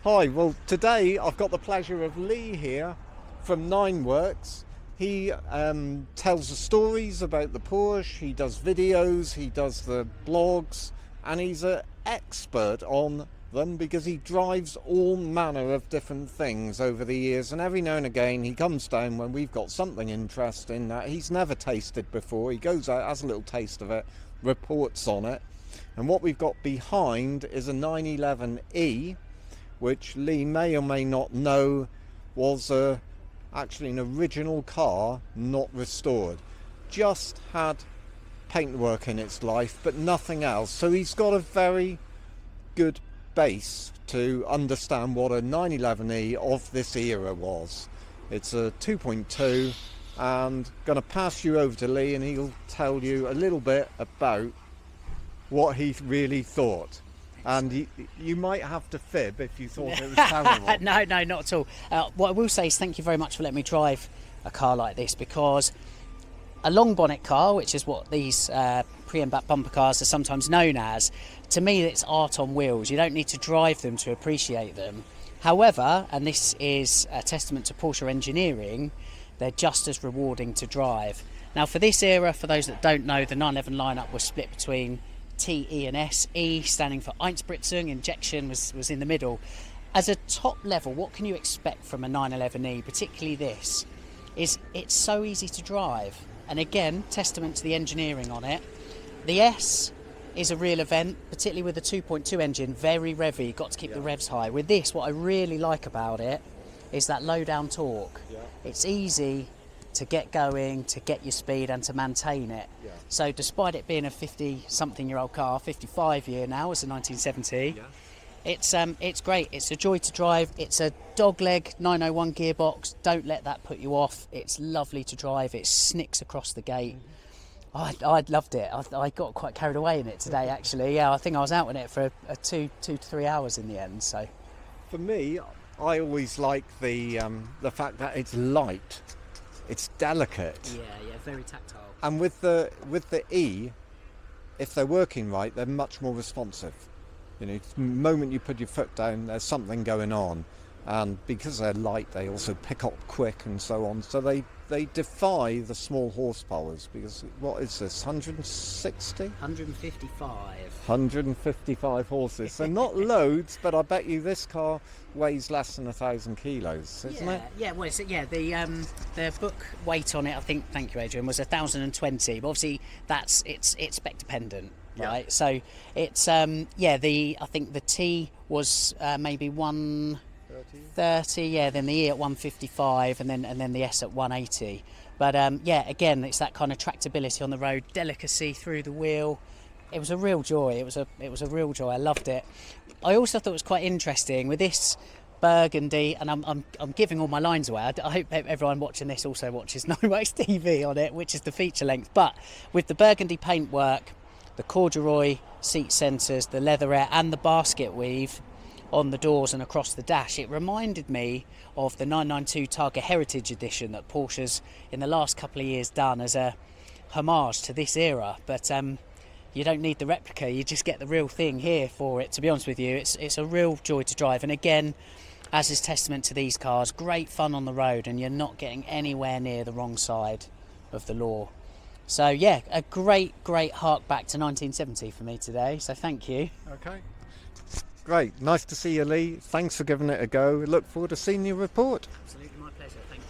Hi, well today I've got the pleasure of Lee here from Nineworks. He tells the stories about the Porsche, he does videos, he does the blogs, and he's an expert on them because he drives all manner of different things over the years, and every now and again he comes down when we've got something interesting that he's never tasted before. He goes out, has a little taste of it, reports on it, and what we've got behind is a 911E, which Lee may or may not know was actually an original car, not restored. Just had paintwork in its life, but nothing else. So he's got a very good base to understand what a 911E of this era was. It's a 2.2, and going to pass you over to Lee and he'll tell you a little bit about what he really thought. And you might have to fib if you thought it was terrible. No, not at all. What I will say is thank you very much for letting me drive a car like this, because a long bonnet car, which is what these pre and back bumper cars are sometimes known as, to me it's art on wheels. You don't need to drive them to appreciate them. However, and this is a testament to Porsche engineering, they're just as rewarding to drive. Now for this era, for those that don't know, the 911 lineup was split between T, E and S. E standing for Einspritzung, injection was in the middle. As a top level, what can you expect from a 911E, particularly this? It's so easy to drive, and again, testament to the engineering on it. The S is a real event, particularly with the 2.2 engine, very revvy, you've got to keep the revs high. With this, what I really like about it is that low down torque. It's easy to get going, to get your speed and to maintain it. So despite it being a 50-something-year-old car, 55-year now, it's a 1970, it's great. It's a joy to drive. It's a dogleg 901 gearbox. Don't let that put you off. It's lovely to drive. It snicks across the gate. I loved it. I got quite carried away in it today, actually. Yeah, I think I was out in it for two to 3 hours in the end. So, for me, I always like the fact that it's light. It's delicate. Yeah, very tactile. And with the E, if they're working right, they're much more responsive. You know, the moment you put your foot down, there's something going on. And because they're light, they also pick up quick and so on. So they defy the small horsepowers, because what is this, 160? 155. 155 horses. So not loads, but I bet you this car weighs less than 1,000 kilos, isn't it? Yeah, well, the book weight on it, I think, thank you Adrian, was 1,020, but obviously it's spec dependent, right? Yeah. So it's I think the T was maybe 130, then the E at 155, and then the S at 180. But again, it's that kind of tractability on the road, delicacy through the wheel. It was a real joy. It was a real joy. I loved it. I also thought it was quite interesting with this burgundy, and I'm giving all my lines away. I hope everyone watching this also watches Nineworks TV on it, which is the feature length. But with the burgundy paintwork, the corduroy seat centres, the leatherette, and the basket weave on the doors and across the dash, it reminded me of the 992 Targa Heritage Edition that Porsche's in the last couple of years done as a homage to this era. But you don't need the replica, you just get the real thing here for it. To be honest with you, it's a real joy to drive, and again, as is testament to these cars, great fun on the road, and you're not getting anywhere near the wrong side of the law. So yeah, a great hark back to 1970 for me today, so thank you. Okay, great, nice to see you, Lee. Thanks for giving it a go. Look forward to seeing your report. Absolutely, my pleasure, thank you.